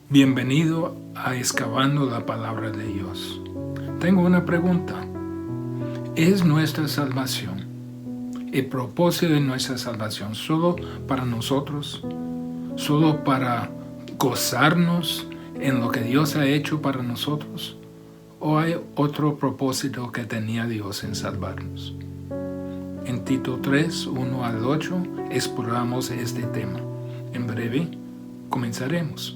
Bienvenido a Excavando la Palabra de Dios. Tengo una pregunta. ¿Es nuestra salvación, el propósito de nuestra salvación, solo para nosotros? ¿Solo para gozarnos en lo que Dios ha hecho para nosotros? ¿O hay otro propósito que tenía Dios en salvarnos? En Tito 3, 1 al 8, exploramos este tema. En breve, comenzaremos.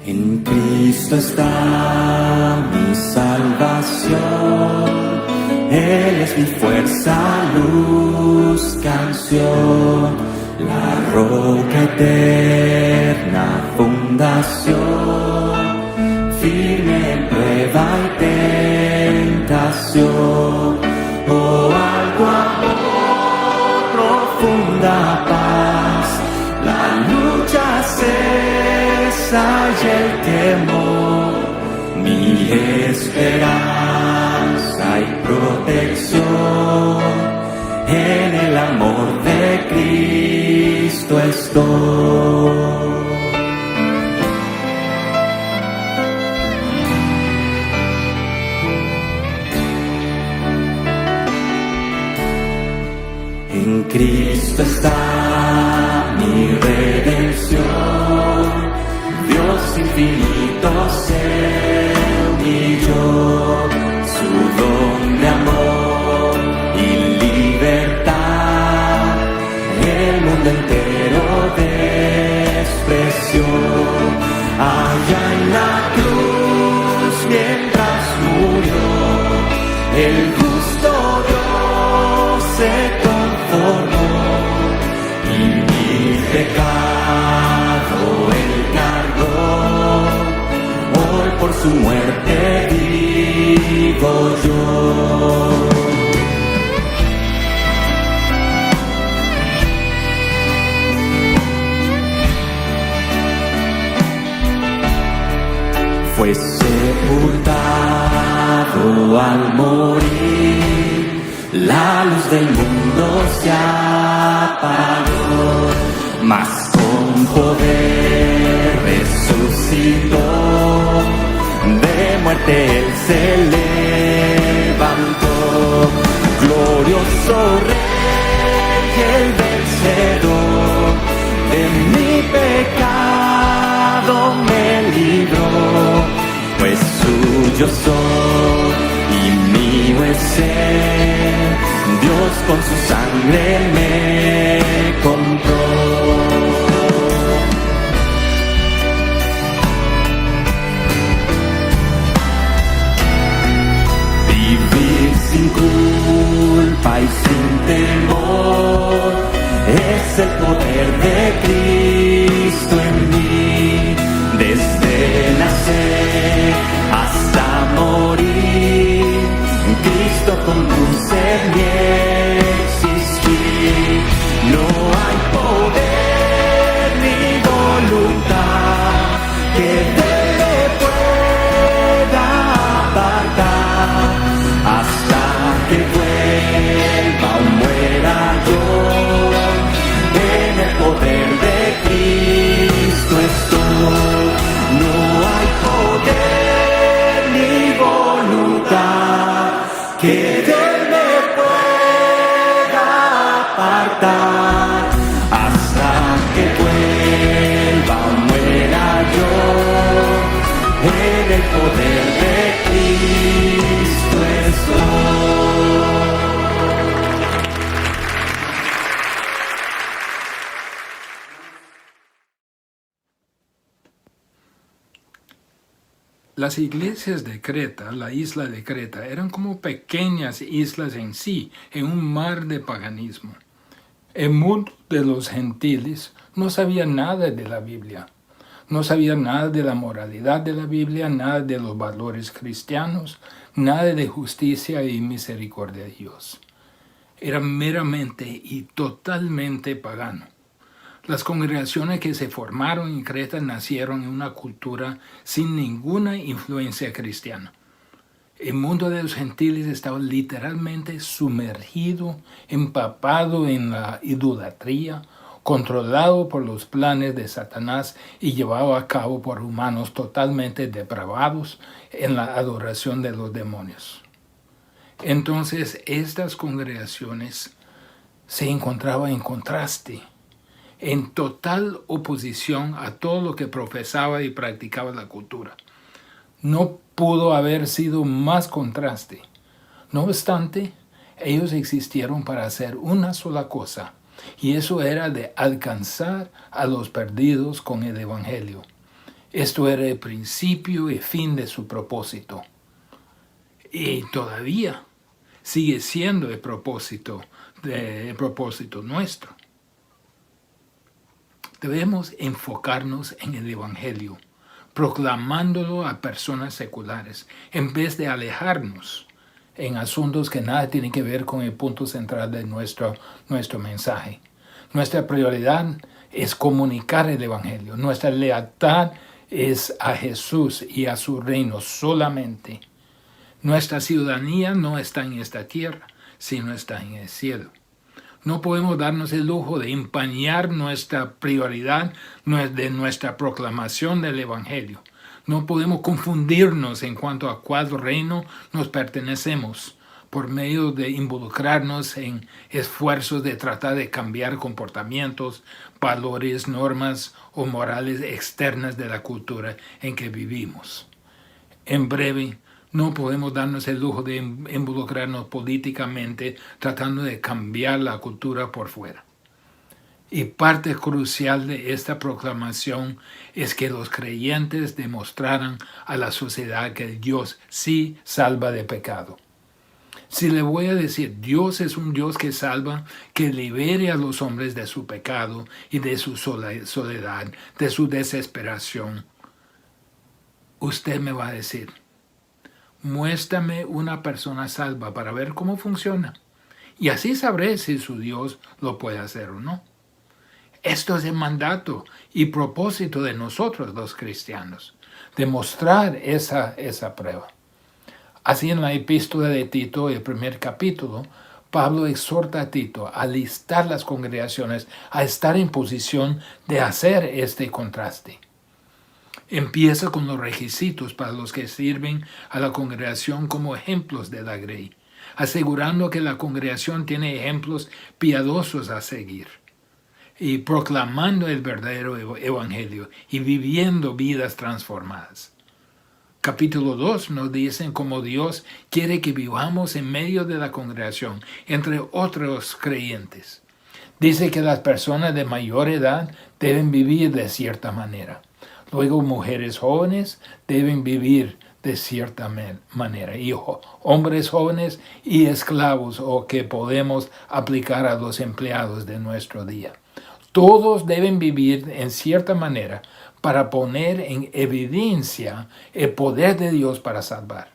En Cristo está mi salvación, Él es mi fuerza, luz, canción, la roca eterna, fundación, firme en prueba y tentación, oh alto amor, profunda paz, la lucha cesa y el temor, mi esperanza y protección, en el amor de Cristo estoy. En Cristo está mi redención, Dios infinito se humilló, su don de amor y libertad, el mundo entero despreció. Allá en la cruz mientras murió, el justo Dios se conformó y mi pecado Él cargó. Hoy por su muerte vivo yo. Fue sepultado al morir, la luz del mundo se apagó, mas con poder resucitó, de muerte Él se levantó, glorioso Rey, el vencedor, de mi pecado me libró, pues suyo soy y mío es Él, Dios con su sangre me compró. Vivir sin culpa y sin temor es el poder de Cristo en mí, desde nacer hasta morir, Cristo conduce mi existir. No hay poder ni voluntad que de Él pueda apartar, hasta que vuelva o muera yo, en el poder de Cristo estoy. No hay poder ni voluntad que de Él me pueda apartar, hasta que vuelva o muera yo, en el poder de Cristo estoy. Las iglesias de Creta, la isla de Creta, eran como pequeñas islas en sí, en un mar de paganismo. El mundo de los gentiles no sabía nada de la Biblia. No sabía nada de la moralidad de la Biblia, nada de los valores cristianos, nada de justicia y misericordia de Dios. era meramente y totalmente pagano. Las congregaciones que se formaron en Creta nacieron en una cultura sin ninguna influencia cristiana. El mundo de los gentiles estaba literalmente sumergido, empapado en la idolatría, controlado por los planes de Satanás y llevado a cabo por humanos totalmente depravados en la adoración de los demonios. Entonces, estas congregaciones se encontraban en contraste, en total oposición a todo lo que profesaba y practicaba la cultura. No pudo haber sido más contraste. No obstante, ellos existieron para hacer una sola cosa, y eso era de alcanzar a los perdidos con el Evangelio. Esto era el principio y fin de su propósito. Y todavía sigue siendo el propósito nuestro. Debemos enfocarnos en el Evangelio, proclamándolo a personas seculares, en vez de alejarnos en asuntos que nada tienen que ver con el punto central de nuestro mensaje. Nuestra prioridad es comunicar el Evangelio. Nuestra lealtad es a Jesús y a su reino solamente. Nuestra ciudadanía no está en esta tierra, sino está en el cielo. No podemos darnos el lujo de empañar nuestra prioridad de nuestra proclamación del Evangelio. No podemos confundirnos en cuanto a cuál reino nos pertenecemos por medio de involucrarnos en esfuerzos de tratar de cambiar comportamientos, valores, normas o morales externas de la cultura en que vivimos. En breve, no podemos darnos el lujo de involucrarnos políticamente tratando de cambiar la cultura por fuera. Y parte crucial de esta proclamación es que los creyentes demostraran a la sociedad que Dios sí salva de pecado. Si le voy a decir, Dios es un Dios que salva, que libere a los hombres de su pecado y de su soledad, de su desesperación, usted me va a decir, muéstrame una persona salva para ver cómo funciona. Y así sabré si su Dios lo puede hacer o no. Esto es el mandato y propósito de nosotros los cristianos, demostrar esa prueba. Así en la epístola de Tito, el primer capítulo, Pablo exhorta a Tito a alistar las congregaciones a estar en posición de hacer este contraste. Empieza con los requisitos para los que sirven a la congregación como ejemplos de la grey, asegurando que la congregación tiene ejemplos piadosos a seguir, y proclamando el verdadero evangelio y viviendo vidas transformadas. Capítulo 2 nos dicen cómo Dios quiere que vivamos en medio de la congregación, entre otros creyentes. Dice que las personas de mayor edad deben vivir de cierta manera. Luego, mujeres jóvenes deben vivir de cierta manera. Y hombres jóvenes y esclavos, o que podemos aplicar a los empleados de nuestro día. Todos deben vivir en cierta manera para poner en evidencia el poder de Dios para salvar.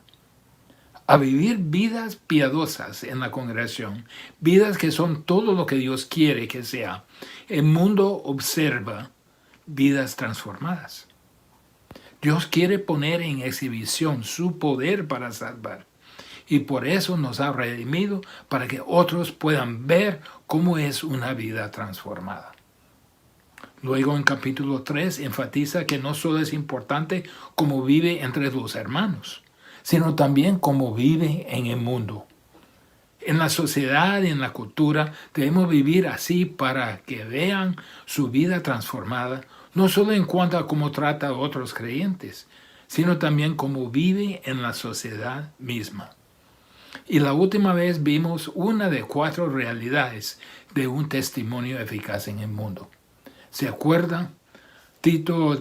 A vivir vidas piadosas en la congregación, vidas que son todo lo que Dios quiere que sea, el mundo observa vidas transformadas. Dios quiere poner en exhibición su poder para salvar. Y por eso nos ha redimido, para que otros puedan ver cómo es una vida transformada. Luego en capítulo 3 enfatiza que no solo es importante cómo vive entre los hermanos, sino también cómo vive en el mundo. En la sociedad y en la cultura debemos vivir así para que vean su vida transformada, no solo en cuanto a cómo trata a otros creyentes, sino también cómo vive en la sociedad misma. Y la última vez vimos una de 4 realidades de un testimonio eficaz en el mundo. ¿Se acuerdan?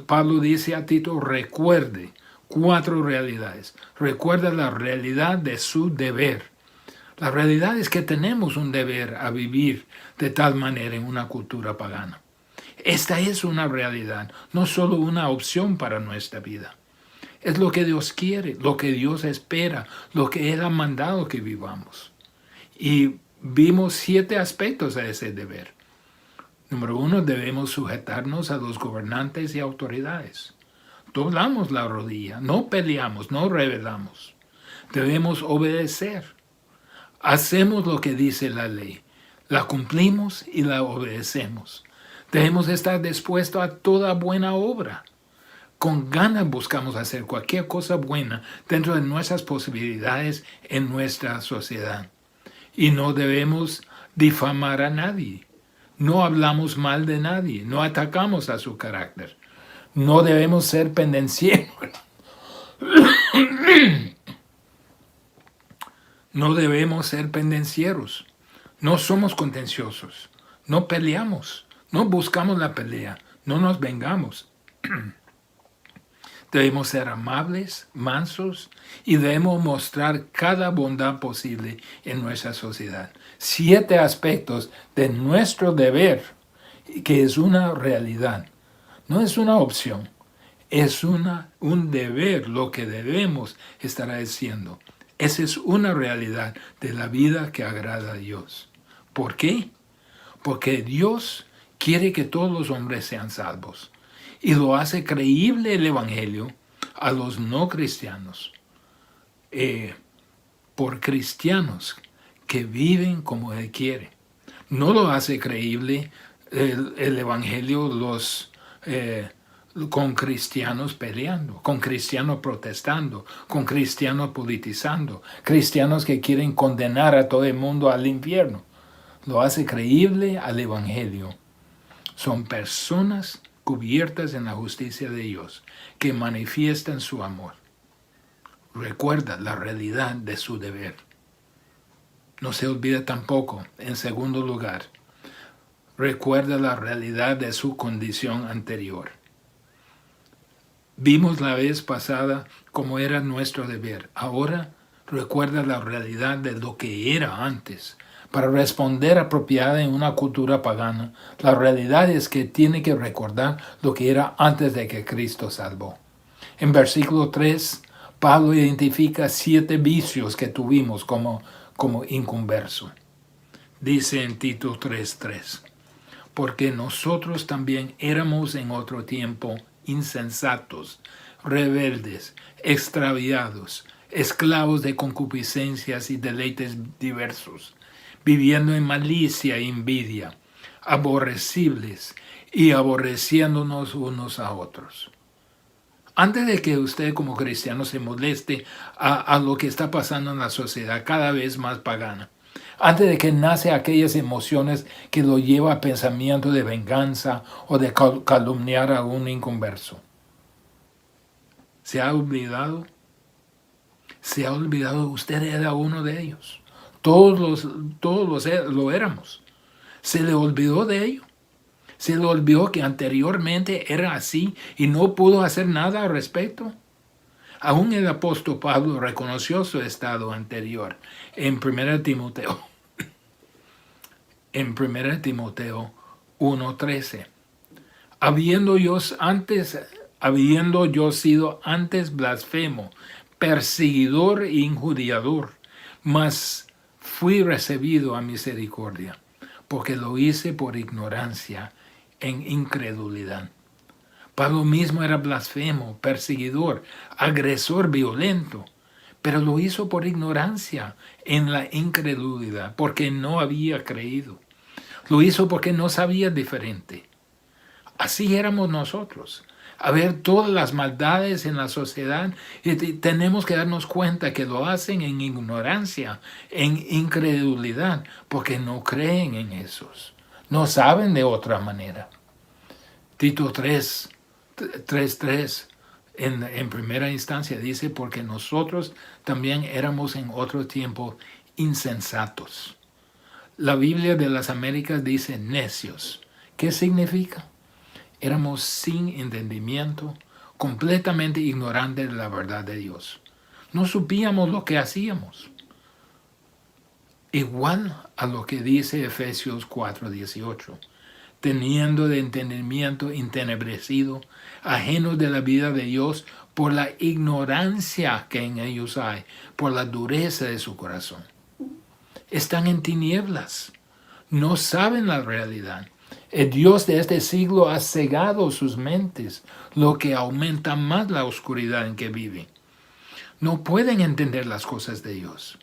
Pablo dice a Tito, recuerde 4 realidades. Recuerda la realidad de su deber. La realidad es que tenemos un deber a vivir de tal manera en una cultura pagana. Esta es una realidad, no solo una opción para nuestra vida. Es lo que Dios quiere, lo que Dios espera, lo que Él ha mandado que vivamos. Y vimos 7 aspectos a ese deber. Número 1, debemos sujetarnos a los gobernantes y autoridades. Doblamos la rodilla, no peleamos, no rebelamos. Debemos obedecer. Hacemos lo que dice la ley. La cumplimos y la obedecemos. Debemos estar dispuestos a toda buena obra. Con ganas buscamos hacer cualquier cosa buena dentro de nuestras posibilidades en nuestra sociedad. Y no debemos difamar a nadie. No hablamos mal de nadie. No atacamos a su carácter. No debemos ser pendencieros. No debemos ser pendencieros. No somos contenciosos. No peleamos. No buscamos la pelea. No nos vengamos. Debemos ser amables, mansos y debemos mostrar cada bondad posible en nuestra sociedad. 7 aspectos de nuestro deber, que es una realidad. No es una opción, es un deber lo que debemos estar haciendo. Esa es una realidad de la vida que agrada a Dios. ¿Por qué? Porque Dios quiere que todos los hombres sean salvos. Y lo hace creíble el Evangelio a los no cristianos. Por cristianos que viven como Él quiere. No lo hace creíble el Evangelio con cristianos peleando, con cristianos protestando, con cristianos politizando, cristianos que quieren condenar a todo el mundo al infierno. Lo hace creíble al Evangelio. Son personas cubiertas en la justicia de Dios, que manifiestan su amor. Recuerda la realidad de su deber. No se olvida tampoco, en segundo lugar, recuerda la realidad de su condición anterior. Vimos la vez pasada cómo era nuestro deber. Ahora recuerda la realidad de lo que era antes. Para responder apropiada en una cultura pagana, la realidad es que tiene que recordar lo que era antes de que Cristo salvó. En versículo 3, Pablo identifica 7 vicios que tuvimos como inconverso. Dice en Tito 3:3, porque nosotros también éramos en otro tiempo insensatos, rebeldes, extraviados, esclavos de concupiscencias y deleites diversos, viviendo en malicia e envidia, aborrecibles y aborreciéndonos unos a otros. Antes de que usted como cristiano se moleste a lo que está pasando en la sociedad cada vez más pagana, antes de que nace aquellas emociones que lo lleva a pensamiento de venganza o de calumniar a un inconverso. ¿Se ha olvidado? Se ha olvidado, usted era uno de ellos. Todos lo éramos. ¿Se le olvidó de ello? ¿Se le olvidó que anteriormente era así y no pudo hacer nada al respecto? Aún el apóstol Pablo reconoció su estado anterior en 1 Timoteo. En 1 Timoteo 1:13. Habiendo yo sido antes blasfemo, perseguidor e injuriador, mas fui recibido a misericordia, porque lo hice por ignorancia, en incredulidad. Pablo mismo era blasfemo, perseguidor, agresor violento, pero lo hizo por ignorancia, en la incredulidad, porque no había creído. Lo hizo porque no sabía diferente. Así éramos nosotros. A ver todas las maldades en la sociedad y tenemos que darnos cuenta que lo hacen en ignorancia, en incredulidad, porque no creen en esos. No saben de otra manera. Tito 3:3 en primera instancia dice, porque nosotros también éramos en otro tiempo insensatos. La Biblia de las Américas dice necios. ¿Qué significa? Éramos sin entendimiento, completamente ignorantes de la verdad de Dios. No supíamos lo que hacíamos. Igual a lo que dice Efesios 4:18. Teniendo de entendimiento entenebrecido, ajenos de la vida de Dios por la ignorancia que en ellos hay, por la dureza de su corazón. están en tinieblas, no saben la realidad. El Dios de este siglo ha cegado sus mentes, lo que aumenta más la oscuridad en que viven. No pueden entender las cosas de Dios.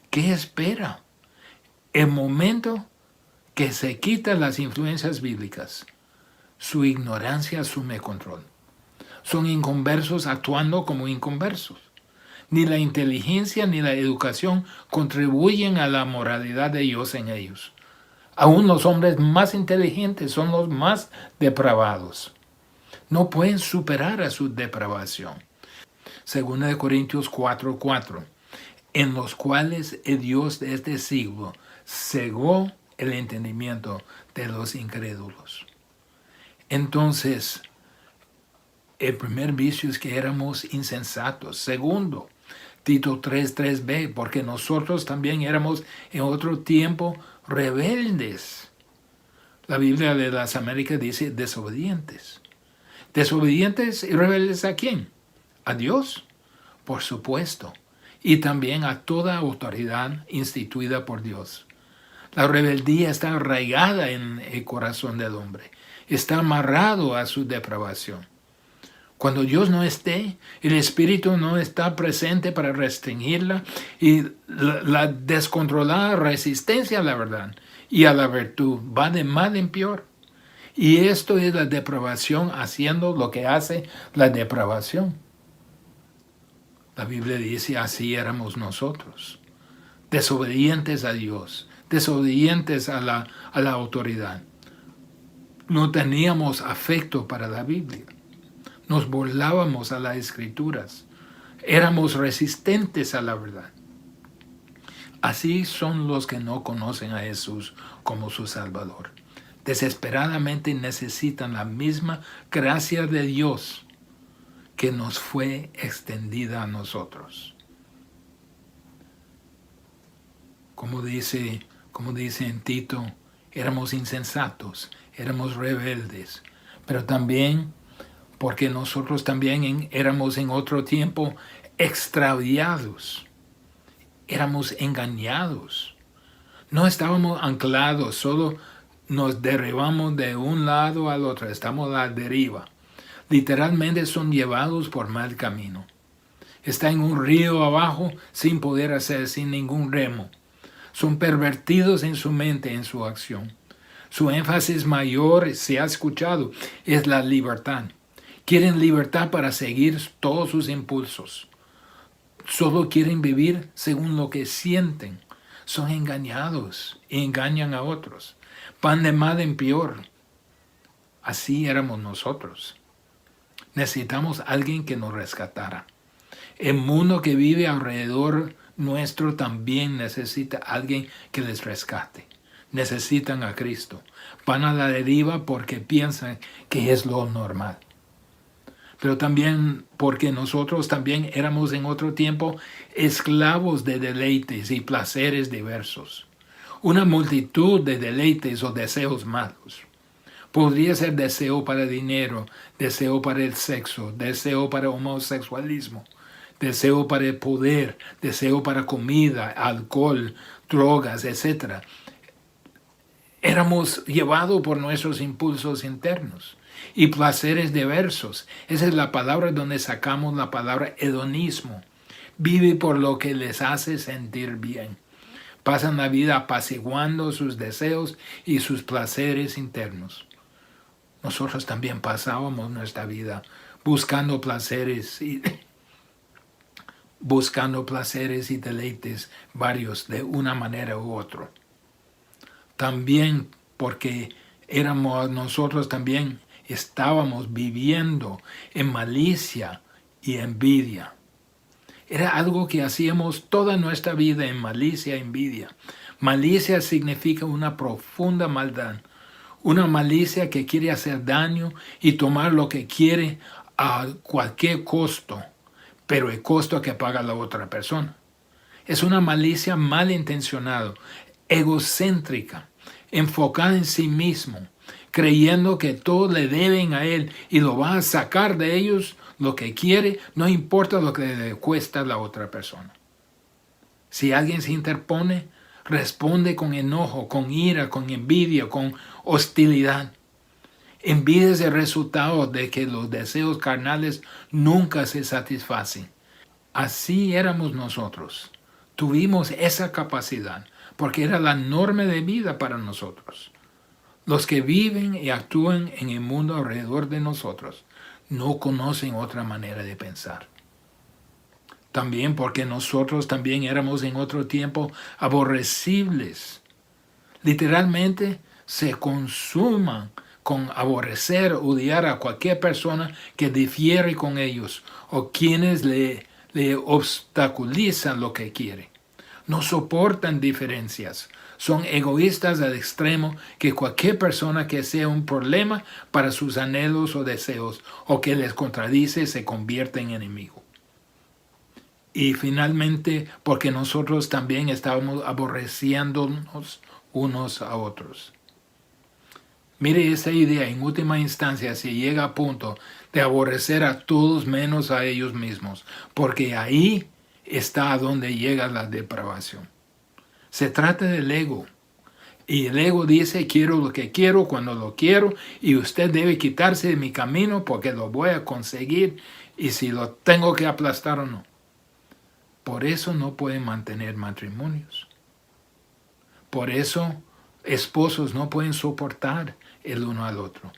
¿Qué espera? El momento que se quitan las influencias bíblicas, su ignorancia asume control. Son inconversos actuando como inconversos. Ni la inteligencia ni la educación contribuyen a la moralidad de Dios en ellos. Aún los hombres más inteligentes son los más depravados. No pueden superar a su depravación. 2 Corintios 4:4, en los cuales el Dios de este siglo cegó el entendimiento de los incrédulos. Entonces, el primer vicio es que éramos insensatos. Segundo, Tito 3:3b, porque nosotros también éramos en otro tiempo rebeldes. La Biblia de las Américas dice desobedientes. ¿Desobedientes y rebeldes a quién? ¿A Dios? Por supuesto. Y también a toda autoridad instituida por Dios. La rebeldía está arraigada en el corazón del hombre. Está amarrado a su depravación. Cuando Dios no esté, el Espíritu no está presente para restringirla y la descontrolada resistencia a la verdad y a la virtud va de mal en peor. Y esto es la depravación haciendo lo que hace la depravación. La Biblia dice, así éramos nosotros, desobedientes a Dios, desobedientes a la autoridad. No teníamos afecto para la Biblia. Nos burlábamos a las Escrituras. Éramos resistentes a la verdad. Así son los que no conocen a Jesús como su Salvador. Desesperadamente necesitan la misma gracia de Dios que nos fue extendida a nosotros. Como dice en Tito, éramos insensatos, éramos rebeldes, pero también porque nosotros también éramos en otro tiempo extraviados, éramos engañados. No estábamos anclados, solo nos derribamos de un lado al otro, estamos a la deriva. Literalmente son llevados por mal camino. Está en un río abajo sin poder hacer, sin ningún remo. Son pervertidos en su mente, en su acción. Su énfasis mayor, se ha escuchado, es la libertad. Quieren libertad para seguir todos sus impulsos. Solo quieren vivir según lo que sienten. Son engañados y engañan a otros. Van de mal en peor. Así éramos nosotros. Necesitamos a alguien que nos rescatara. El mundo que vive alrededor nuestro también necesita a alguien que les rescate. Necesitan a Cristo. Van a la deriva porque piensan que es lo normal. Pero también porque nosotros también éramos en otro tiempo esclavos de deleites y placeres diversos. Una multitud de deleites o deseos malos. Podría ser deseo para dinero, deseo para el sexo, deseo para homosexualismo, deseo para el poder, deseo para comida, alcohol, drogas, etc. Éramos llevados por nuestros impulsos internos y placeres diversos. Esa es la palabra donde sacamos la palabra hedonismo. Vive por lo que les hace sentir bien. Pasan la vida apaciguando sus deseos y sus placeres internos. Nosotros también pasábamos nuestra vida buscando placeres y deleites varios de una manera u otra. También porque nosotros también estábamos viviendo en malicia y envidia. Era algo que hacíamos toda nuestra vida en malicia y envidia. Malicia significa una profunda maldad. Una malicia que quiere hacer daño y tomar lo que quiere a cualquier costo, pero el costo que paga la otra persona. Es una malicia malintencionada, egocéntrica, enfocada en sí mismo, creyendo que todo le deben a él y lo va a sacar de ellos lo que quiere, no importa lo que le cuesta a la otra persona. Si alguien se interpone, responde con enojo, con ira, con envidia, con hostilidad. Envidia es el resultado de que los deseos carnales nunca se satisfacen. Así éramos nosotros. Tuvimos esa capacidad porque era la norma de vida para nosotros. Los que viven y actúan en el mundo alrededor de nosotros no conocen otra manera de pensar. También porque nosotros también éramos en otro tiempo aborrecibles. Literalmente se consuman con aborrecer, odiar a cualquier persona que difiere con ellos o quienes le obstaculizan lo que quiere. No soportan diferencias. Son egoístas al extremo que cualquier persona que sea un problema para sus anhelos o deseos o que les contradice se convierte en enemigo. Y finalmente, porque nosotros también estábamos aborreciéndonos unos a otros. Mire esa idea, en última instancia se llega a punto de aborrecer a todos menos a ellos mismos, porque ahí está donde llega la depravación. Se trata del ego. Y el ego dice, quiero lo que quiero cuando lo quiero, y usted debe quitarse de mi camino porque lo voy a conseguir, y si lo tengo que aplastar o no. Por eso no pueden mantener matrimonios. Por eso esposos no pueden soportar el uno al otro.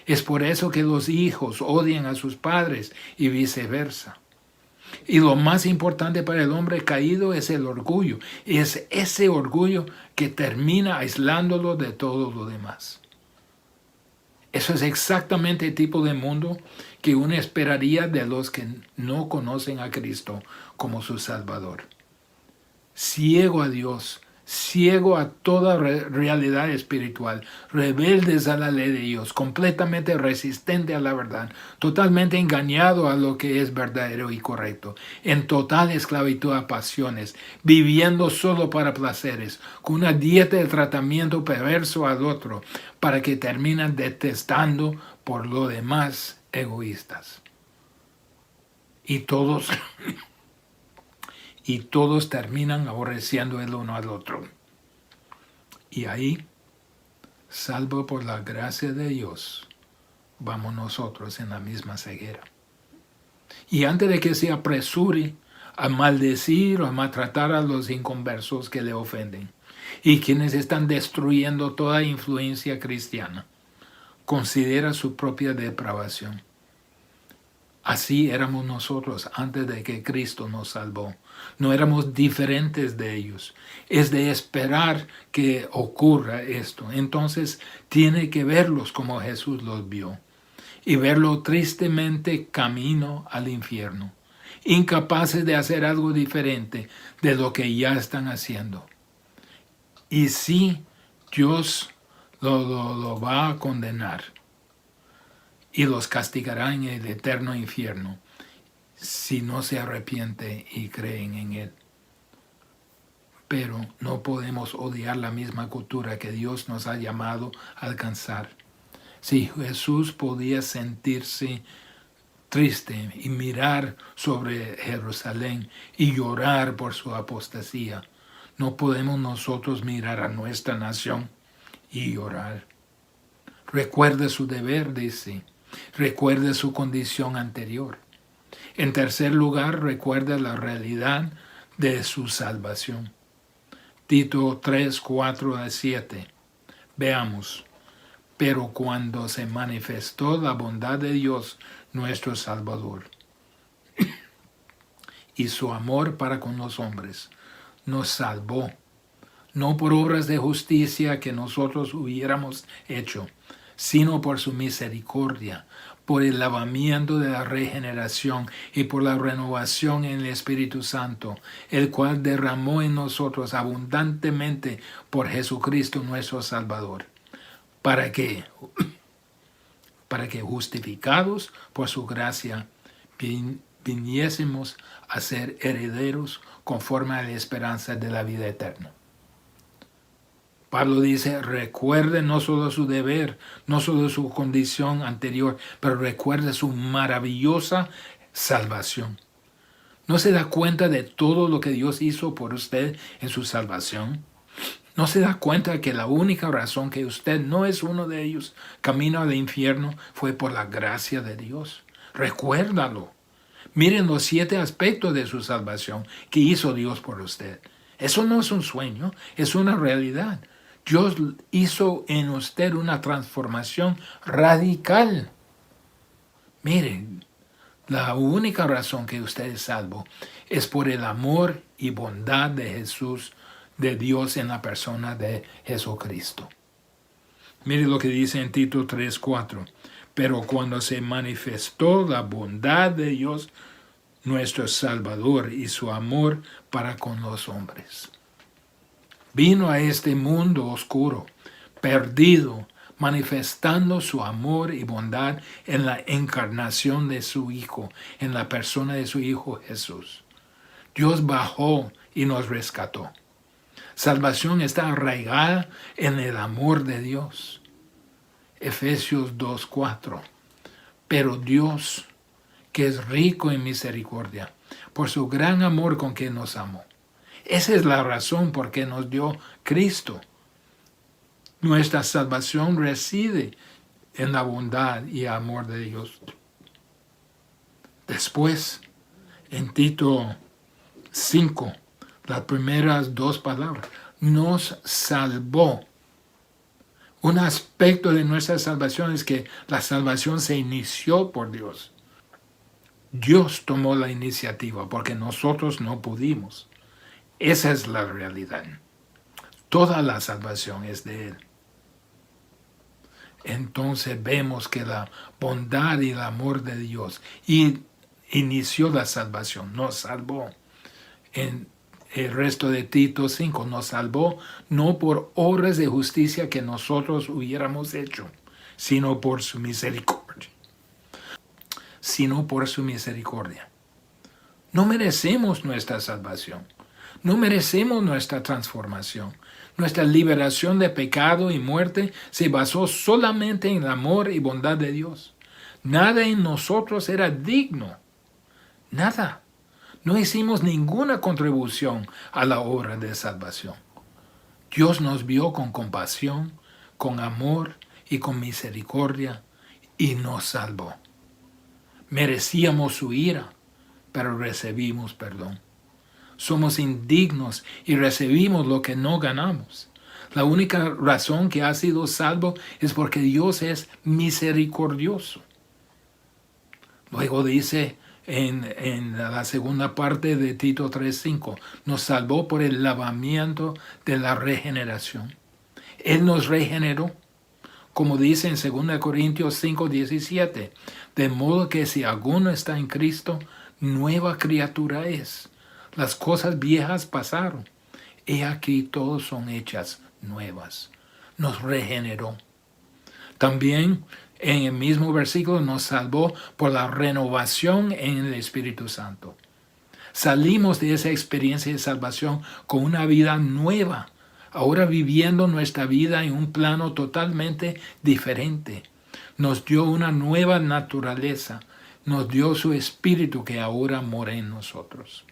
Es por eso que los hijos odian a sus padres y viceversa. Y lo más importante para el hombre caído es el orgullo. Y es ese orgullo que termina aislándolo de todo lo demás. Eso es exactamente el tipo de mundo que uno esperaría de los que no conocen a Cristo como su Salvador. Ciego a Dios, ciego a toda realidad espiritual, rebeldes a la ley de Dios, completamente resistente a la verdad, totalmente engañado a lo que es verdadero y correcto, en total esclavitud a pasiones, viviendo solo para placeres, con una dieta de tratamiento perverso al otro, para que terminan detestando por lo demás egoístas. Y todos terminan aborreciendo el uno al otro. Y ahí, salvo por la gracia de Dios, vamos nosotros en la misma ceguera. Y antes de que se apresure a maldecir o a maltratar a los inconversos que le ofenden y quienes están destruyendo toda influencia cristiana, considera su propia depravación. Así éramos nosotros antes de que Cristo nos salvó. No éramos diferentes de ellos. Es de esperar que ocurra esto. Entonces tiene que verlos como Jesús los vio y verlo tristemente camino al infierno, incapaces de hacer algo diferente de lo que ya están haciendo. Y sí, Dios lo va a condenar y los castigará en el eterno infierno si no se arrepiente y creen en Él. Pero no podemos odiar la misma cultura que Dios nos ha llamado a alcanzar. Si Jesús podía sentirse triste y mirar sobre Jerusalén y llorar por su apostasía, no podemos nosotros mirar a nuestra nación y llorar. Recuerde su deber, dice. Recuerde su condición anterior. En tercer lugar, recuerde la realidad de su salvación. Tito 3, 4 a 7. Veamos. Pero cuando se manifestó la bondad de Dios, nuestro Salvador, y su amor para con los hombres, nos salvó, no por obras de justicia que nosotros hubiéramos hecho, sino por su misericordia, por el lavamiento de la regeneración y por la renovación en el Espíritu Santo, el cual derramó en nosotros abundantemente por Jesucristo nuestro Salvador, para que justificados por su gracia viniésemos a ser herederos conforme a la esperanza de la vida eterna. Pablo dice, recuerde no solo su deber, no solo su condición anterior, pero recuerde su maravillosa salvación. ¿No se da cuenta de todo lo que Dios hizo por usted en su salvación? ¿No se da cuenta que la única razón que usted no es uno de ellos, camino al infierno, fue por la gracia de Dios? Recuérdalo. Miren los 7 aspectos de su salvación que hizo Dios por usted. Eso no es un sueño, es una realidad. Dios hizo en usted una transformación radical. Miren, la única razón que usted es salvo es por el amor y bondad de Jesús, de Dios en la persona de Jesucristo. Mire lo que dice en Tito 3:4. Pero cuando se manifestó la bondad de Dios, nuestro Salvador, y su amor para con los hombres, vino a este mundo oscuro, perdido, manifestando su amor y bondad en la encarnación de su Hijo, en la persona de su Hijo Jesús. Dios bajó y nos rescató. Salvación está arraigada en el amor de Dios. Efesios 2:4. Pero Dios, que es rico en misericordia, por su gran amor con que nos amó. Esa es la razón por que nos dio Cristo. Nuestra salvación reside en la bondad y amor de Dios. Después, en Tito 5, las primeras 2 palabras, nos salvó. Un aspecto de nuestra salvación es que la salvación se inició por Dios. Dios tomó la iniciativa porque nosotros no pudimos. Esa es la realidad. Toda la salvación es de Él. Entonces vemos que la bondad y el amor de Dios inició la salvación, nos salvó. En el resto de Tito 5 nos salvó no por obras de justicia que nosotros hubiéramos hecho, sino por su misericordia. No merecemos nuestra salvación. No merecemos nuestra transformación. Nuestra liberación de pecado y muerte se basó solamente en el amor y bondad de Dios. Nada en nosotros era digno. Nada. No hicimos ninguna contribución a la obra de salvación. Dios nos vio con compasión, con amor y con misericordia y nos salvó. Merecíamos su ira, pero recibimos perdón. Somos indignos y recibimos lo que no ganamos. La única razón que ha sido salvo es porque Dios es misericordioso. Luego dice en la segunda parte de Tito 3:5, nos salvó por el lavamiento de la regeneración. Él nos regeneró, como dice en 2 Corintios 5:17, de modo que si alguno está en Cristo, nueva criatura es. Las cosas viejas pasaron. He aquí todos son hechas nuevas. Nos regeneró. También en el mismo versículo nos salvó por la renovación en el Espíritu Santo. Salimos de esa experiencia de salvación con una vida nueva, ahora viviendo nuestra vida en un plano totalmente diferente. Nos dio una nueva naturaleza, nos dio su Espíritu que ahora mora en nosotros.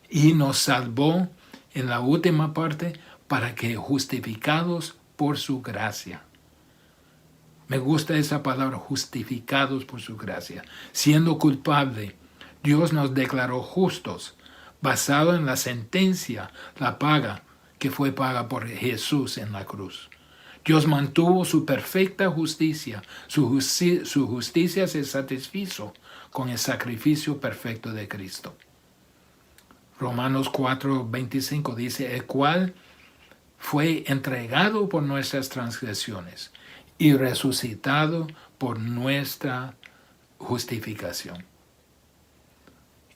Y nos salvó en la última parte para que justificados por su gracia. Me gusta esa palabra, justificados por su gracia. Siendo culpable, Dios nos declaró justos, basado en la sentencia, la paga, que fue paga por Jesús en la cruz. Dios mantuvo su perfecta justicia. Su justicia se satisfizo con el sacrificio perfecto de Cristo. Romanos 4:25 dice, el cual fue entregado por nuestras transgresiones y resucitado por nuestra justificación.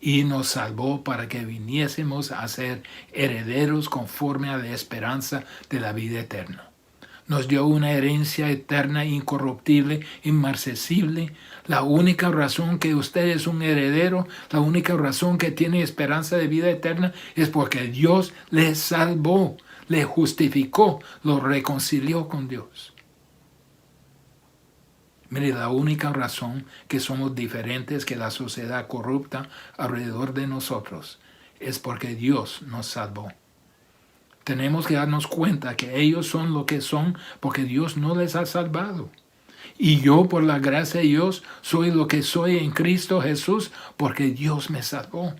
Y nos salvó para que viniésemos a ser herederos conforme a la esperanza de la vida eterna. Nos dio una herencia eterna, incorruptible, inmarcesible. La única razón que usted es un heredero, la única razón que tiene esperanza de vida eterna es porque Dios le salvó, le justificó, lo reconcilió con Dios. Mire, la única razón que somos diferentes que la sociedad corrupta alrededor de nosotros es porque Dios nos salvó. Tenemos que darnos cuenta que ellos son lo que son porque Dios no les ha salvado. Y yo, por la gracia de Dios, soy lo que soy en Cristo Jesús porque Dios me salvó.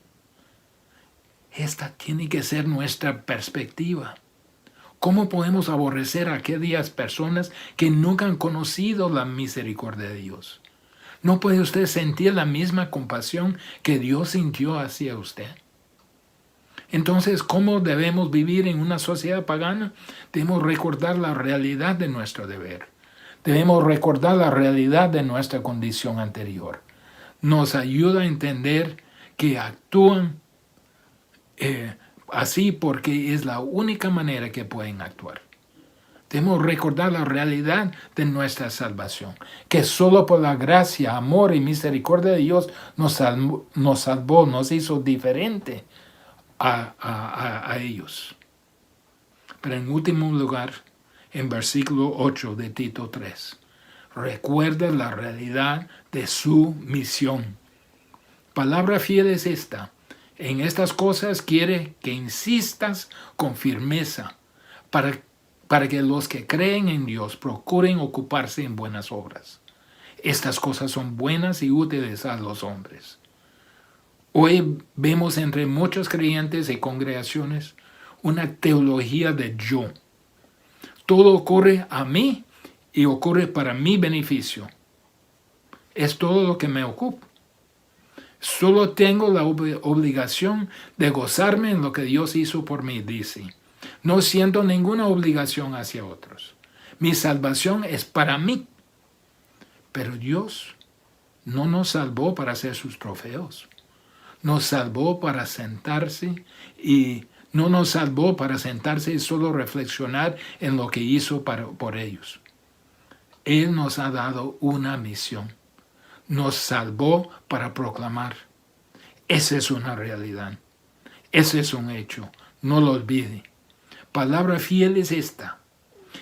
Esta tiene que ser nuestra perspectiva. ¿Cómo podemos aborrecer a aquellas personas que nunca han conocido la misericordia de Dios? ¿No puede usted sentir la misma compasión que Dios sintió hacia usted? Entonces, ¿cómo debemos vivir en una sociedad pagana? Debemos recordar la realidad de nuestro deber. Debemos recordar la realidad de nuestra condición anterior. Nos ayuda a entender que actúan así porque es la única manera que pueden actuar. Debemos recordar la realidad de nuestra salvación, que solo por la gracia, amor y misericordia de Dios nos salvó, nos hizo diferente a ellos. Pero en último lugar, en versículo 8 de Tito 3, recuerda la realidad de su misión. Palabra fiel es esta. En estas cosas quiere que insistas con firmeza para que los que creen en Dios procuren ocuparse en buenas obras. Estas cosas son buenas y útiles a los hombres. Hoy vemos entre muchos creyentes y congregaciones una teología de yo. Todo ocurre a mí y ocurre para mi beneficio. Es todo lo que me ocupa. Solo tengo la obligación de gozarme en lo que Dios hizo por mí, dice. No siento ninguna obligación hacia otros. Mi salvación es para mí. Pero Dios no nos salvó para ser sus trofeos. Nos salvó para sentarse y no nos salvó para sentarse y solo reflexionar en lo que hizo por ellos. Él nos ha dado una misión. Nos salvó para proclamar. Esa es una realidad. Ese es un hecho. No lo olvide. Palabra fiel es esta.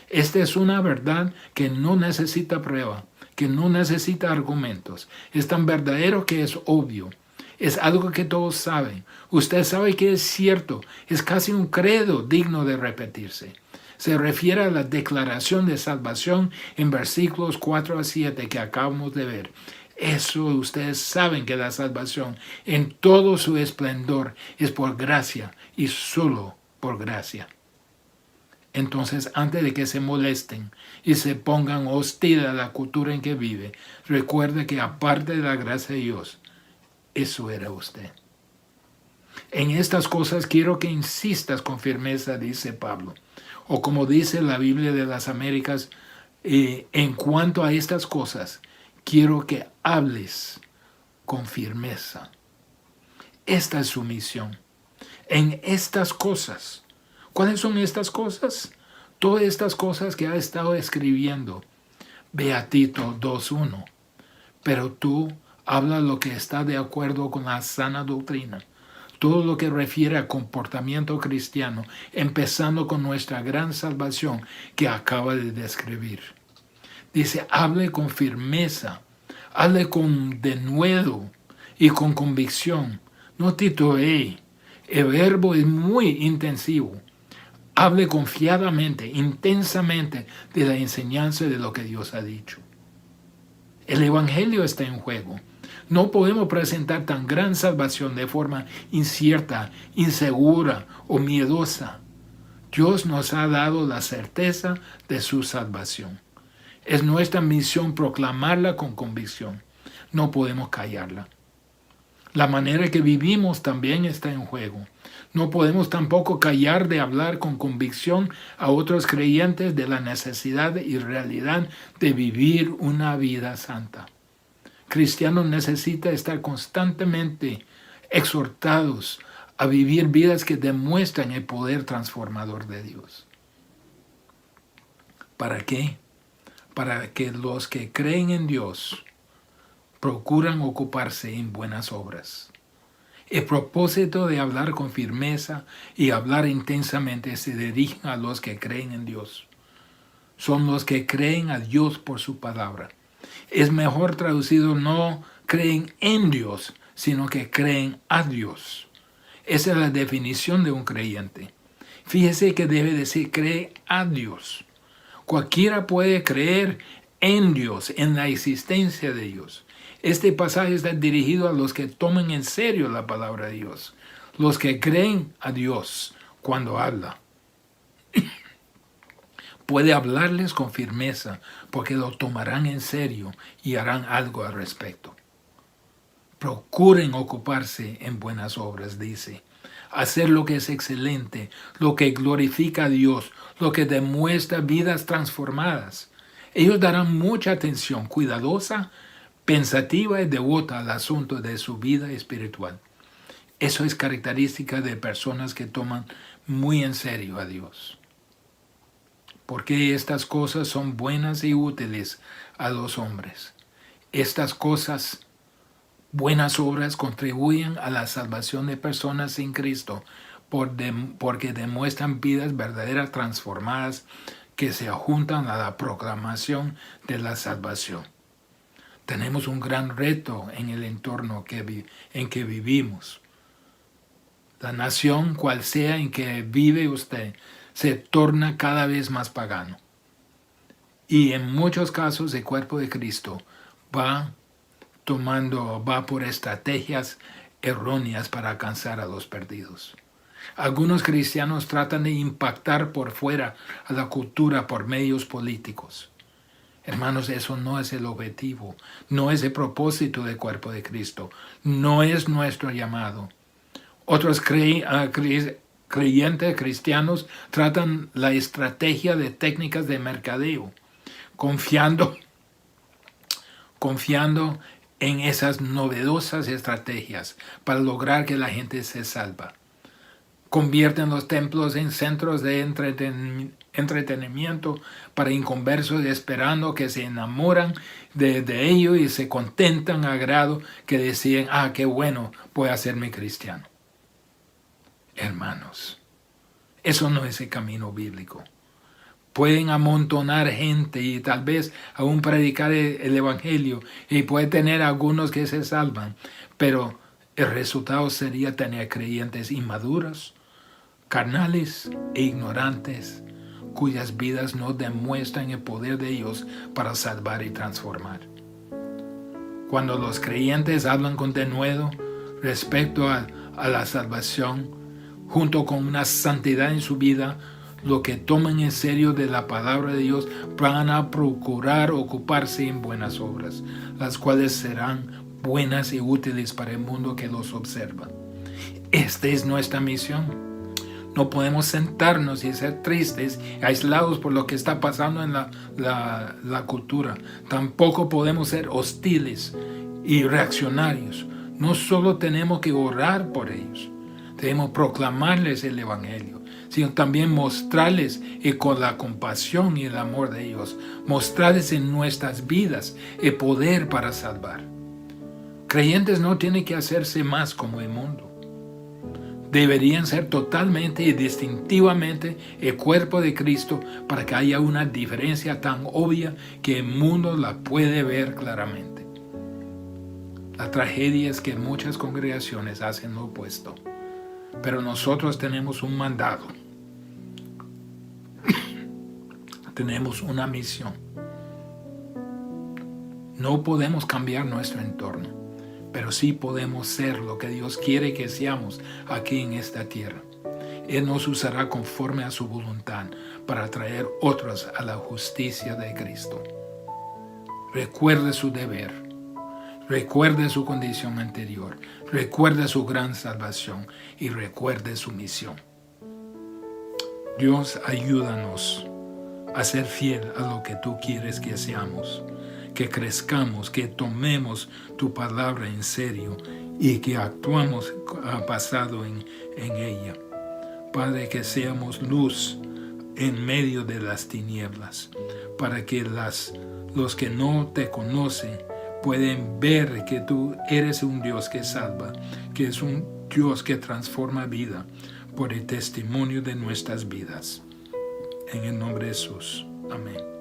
Esta es una verdad que no necesita prueba, que no necesita argumentos. Es tan verdadero que es obvio. Es algo que todos saben. Usted sabe que es cierto. Es casi un credo digno de repetirse. Se refiere a la declaración de salvación en versículos 4 a 7 que acabamos de ver. Eso ustedes saben que la salvación en todo su esplendor es por gracia y solo por gracia. Entonces, antes de que se molesten y se pongan hostil a la cultura en que vive, recuerde que aparte de la gracia de Dios, eso era usted. En estas cosas quiero que insistas con firmeza, dice Pablo. O como dice la Biblia de las Américas, en cuanto a estas cosas, quiero que hables con firmeza. Esta es su misión. En estas cosas. ¿Cuáles son estas cosas? Todas estas cosas que ha estado escribiendo. Ve a Tito 2:1. Pero tú habla lo que está de acuerdo con la sana doctrina. Todo lo que refiere a comportamiento cristiano, empezando con nuestra gran salvación que acaba de describir. Dice, hable con firmeza, hable con denuedo y con convicción. No titubee. El verbo es muy intensivo. Hable confiadamente, intensamente de la enseñanza de lo que Dios ha dicho. El Evangelio está en juego. No podemos presentar tan gran salvación de forma incierta, insegura o miedosa. Dios nos ha dado la certeza de su salvación. Es nuestra misión proclamarla con convicción. No podemos callarla. La manera que vivimos también está en juego. No podemos tampoco callar de hablar con convicción a otros creyentes de la necesidad y realidad de vivir una vida santa. Cristianos necesitan estar constantemente exhortados a vivir vidas que demuestran el poder transformador de Dios. ¿Para qué? Para que los que creen en Dios procuran ocuparse en buenas obras. El propósito de hablar con firmeza y hablar intensamente se dirige a los que creen en Dios. Son los que creen a Dios por su palabra. Es mejor traducido, no creen en Dios, sino que creen a Dios. Esa es la definición de un creyente. Fíjese que debe decir, cree a Dios. Cualquiera puede creer en Dios, en la existencia de Dios. Este pasaje está dirigido a los que toman en serio la palabra de Dios, los que creen a Dios cuando habla. Puede hablarles con firmeza porque lo tomarán en serio y harán algo al respecto. Procuren ocuparse en buenas obras, dice. Hacer lo que es excelente, lo que glorifica a Dios, lo que demuestra vidas transformadas. Ellos darán mucha atención cuidadosa, pensativa y devota al asunto de su vida espiritual. Eso es característica de personas que toman muy en serio a Dios. Porque estas cosas son buenas y útiles a los hombres. Estas cosas, buenas obras, contribuyen a la salvación de personas sin Cristo porque demuestran vidas verdaderas transformadas que se adjuntan a la proclamación de la salvación. Tenemos un gran reto en el entorno en que vivimos. La nación, cual sea en que vive usted, se torna cada vez más pagano. Y en muchos casos el cuerpo de Cristo va por estrategias erróneas para alcanzar a los perdidos. Algunos cristianos tratan de impactar por fuera a la cultura por medios políticos. Hermanos, eso no es el objetivo, no es el propósito del cuerpo de Cristo, no es nuestro llamado. Otros creyentes cristianos tratan la estrategia de técnicas de mercadeo, confiando en esas novedosas estrategias para lograr que la gente se salva. Convierten los templos en centros de entretenimiento para inconversos esperando que se enamoran de ello y se contentan a grado que deciden, qué bueno, voy a hacerme cristiano. Hermanos, eso no es el camino bíblico. Pueden amontonar gente y tal vez aún predicar el evangelio y puede tener algunos que se salvan, pero el resultado sería tener creyentes inmaduros, carnales e ignorantes, cuyas vidas no demuestran el poder de Dios para salvar y transformar. Cuando los creyentes hablan con denuedo respecto a la salvación, junto con una santidad en su vida, lo que toman en serio de la palabra de Dios van a procurar ocuparse en buenas obras, las cuales serán buenas y útiles para el mundo que los observa. Esta es nuestra misión. No podemos sentarnos y ser tristes, aislados por lo que está pasando en la cultura. Tampoco podemos ser hostiles y reaccionarios. No solo tenemos que orar por ellos, debemos proclamarles el evangelio, sino también mostrarles con la compasión y el amor de Dios, mostrarles en nuestras vidas el poder para salvar. Creyentes no tienen que hacerse más como el mundo. Deberían ser totalmente y distintivamente el cuerpo de Cristo para que haya una diferencia tan obvia que el mundo la puede ver claramente. La tragedia es que muchas congregaciones hacen lo opuesto, pero nosotros tenemos un mandato. Tenemos una misión. No podemos cambiar nuestro entorno, pero sí podemos ser lo que Dios quiere que seamos aquí en esta tierra. Él nos usará conforme a su voluntad para traer otros a la justicia de Cristo. Recuerde su deber. Recuerde su condición anterior. Recuerde su gran salvación y recuerde su misión. Dios, ayúdanos a ser fiel a lo que tú quieres que seamos, que crezcamos, que tomemos tu palabra en serio y que actuamos basado en ella. Padre, que seamos luz en medio de las tinieblas, para que los que no te conocen pueden ver que tú eres un Dios que salva, que es un Dios que transforma vida por el testimonio de nuestras vidas. En el nombre de Jesús. Amén.